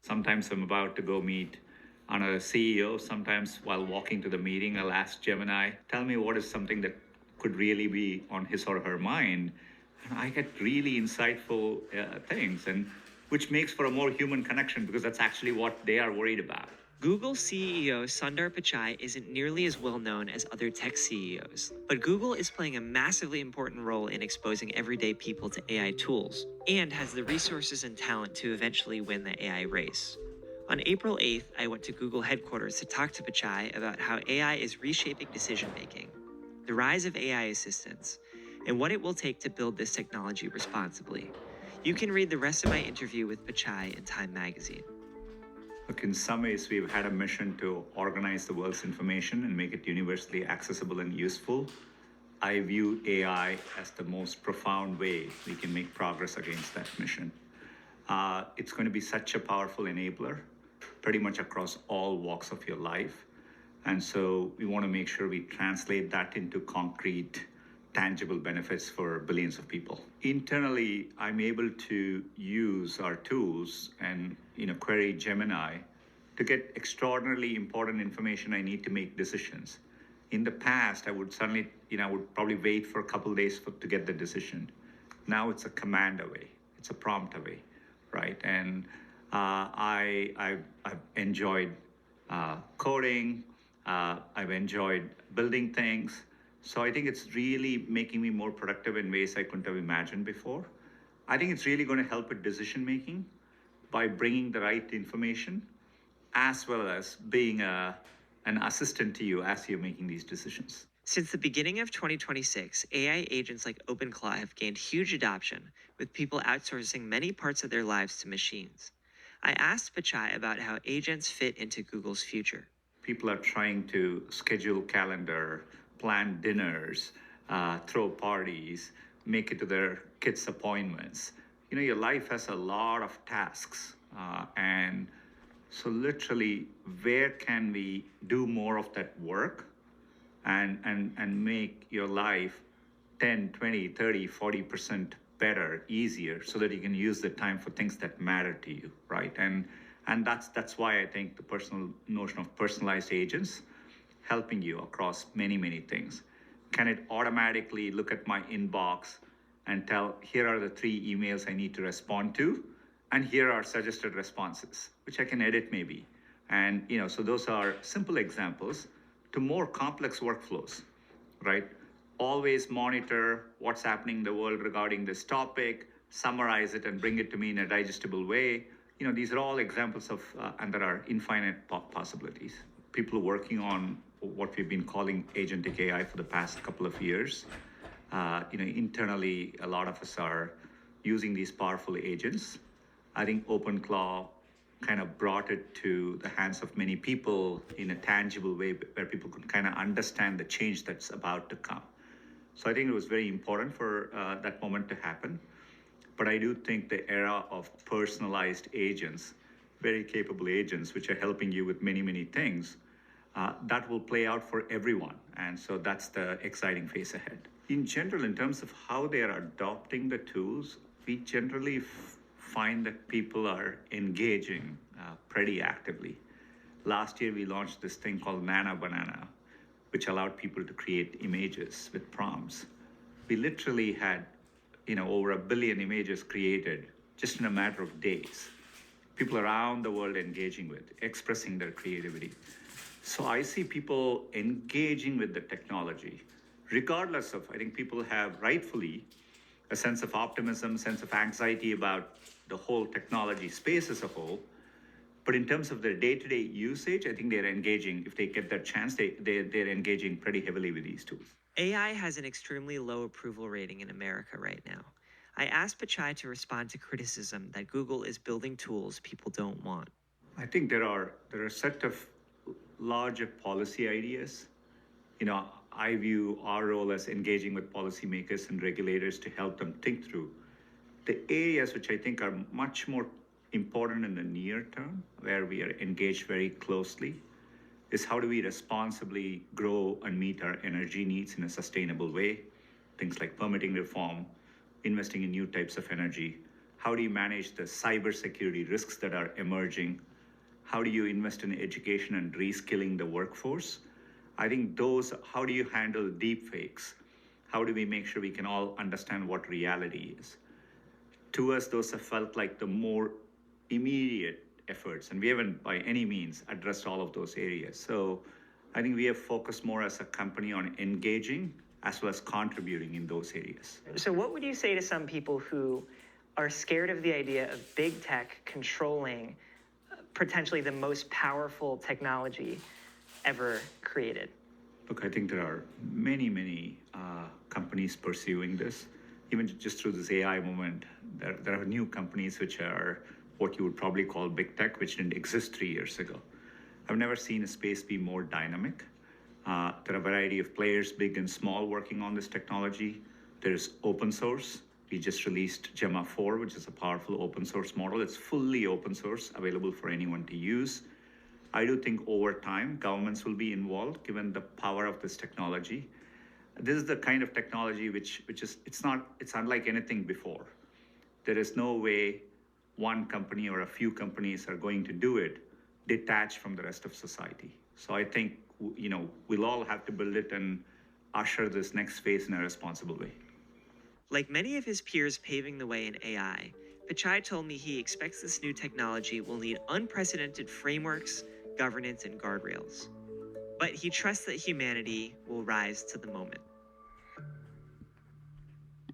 Sometimes I'm about to go meet another CEO. Sometimes while walking to the meeting, I'll ask Gemini, tell me what is something that could really be on his or her mind. And I get really insightful things, and which makes for a more human connection because that's actually what they are worried about. Google CEO Sundar Pichai isn't nearly as well known as other tech CEOs, but Google is playing a massively important role in exposing everyday people to AI tools and has the resources and talent to eventually win the AI race. On April 8th, I went to Google headquarters to talk to Pichai about how AI is reshaping decision making, the rise of AI assistants, and what it will take to build this technology responsibly. You can read the rest of my interview with Pichai in Time magazine. Look, in some ways, we've had a mission to organize the world's information and make it universally accessible and useful. I view AI as the most profound way we can make progress against that mission. It's going to be such a powerful enabler, pretty much across all walks of your life. And so we want to make sure we translate that into concrete, tangible benefits for billions of people. Internally, I'm able to use our tools and query Gemini to get extraordinarily important information I need to make decisions. In the past, I would suddenly, I would probably wait for a couple of days to get the decision. Now it's a command away, it's a prompt away, right? And I've enjoyed coding. I've enjoyed building things. So I think it's really making me more productive in ways I couldn't have imagined before. I think it's really going to help with decision making by bringing the right information as well as being an assistant to you as you're making these decisions. Since the beginning of 2026, AI agents like OpenClaw have gained huge adoption, with people outsourcing many parts of their lives to machines. I asked Pichai about how agents fit into Google's future. People are trying to schedule calendar, plan dinners, throw parties, make it to their kids' appointments. Your life has a lot of tasks, and so literally, where can we do more of that work and make your life 10, 20, 30, 40% better, easier, so that you can use the time for things that matter to you, right? And that's why I think the personal notion of personalized agents helping you across many, many things. Can it automatically look at my inbox and tell, here are the 3 emails I need to respond to, and here are suggested responses, which I can edit maybe. And so those are simple examples to more complex workflows, right? Always monitor what's happening in the world regarding this topic, summarize it and bring it to me in a digestible way. These are all examples of, and there are infinite possibilities. People working on what we've been calling agentic AI for the past couple of years. Internally, a lot of us are using these powerful agents. I think OpenClaw kind of brought it to the hands of many people in a tangible way where people could kind of understand the change that's about to come. So I think it was very important for that moment to happen. But I do think the era of personalized agents, very capable agents, which are helping you with many, many things, that will play out for everyone. And so that's the exciting phase ahead. In general, in terms of how they are adopting the tools, we generally find that people are engaging pretty actively. Last year, we launched this thing called Nana Banana, which allowed people to create images with prompts. We literally had, over 1 billion images created just in a matter of days. People around the world engaging with, expressing their creativity. So I see people engaging with the technology, regardless of, I think people have rightfully a sense of optimism, sense of anxiety about the whole technology space as a whole. But in terms of their day-to-day usage, I think they're engaging. If they get that chance, they're engaging pretty heavily with these tools. AI has an extremely low approval rating in America right now. I asked Pichai to respond to criticism that Google is building tools people don't want. I think there are a set of larger policy ideas. I view our role as engaging with policymakers and regulators to help them think through the areas which I think are much more important in the near term, where we are engaged very closely, is how do we responsibly grow and meet our energy needs in a sustainable way? Things like permitting reform, investing in new types of energy. How do you manage the cybersecurity risks that are emerging? How do you invest in education and reskilling the workforce? I think those, how do you handle deep fakes? How do we make sure we can all understand what reality is? To us, those have felt like the more immediate efforts, and we haven't by any means addressed all of those areas. So I think we have focused more as a company on engaging as well as contributing in those areas. So, what would you say to some people who are scared of the idea of big tech controlling potentially the most powerful technology ever created? Look, I think there are many companies pursuing this. Even just through this AI movement, there are new companies which are what you would probably call big tech, which didn't exist 3 years ago. I've never seen a space be more dynamic. There are a variety of players, big and small, working on this technology. There's open source. We just released Gemma 4, which is a powerful open source model. It's fully open source, available for anyone to use. I do think over time, governments will be involved given the power of this technology. This is the kind of technology which is, it's unlike anything before. There is no way one company or a few companies are going to do it detached from the rest of society. So I think, we'll all have to build it and usher this next phase in a responsible way. Like many of his peers paving the way in AI, Pichai told me he expects this new technology will need unprecedented frameworks, governance, and guardrails. But he trusts that humanity will rise to the moment.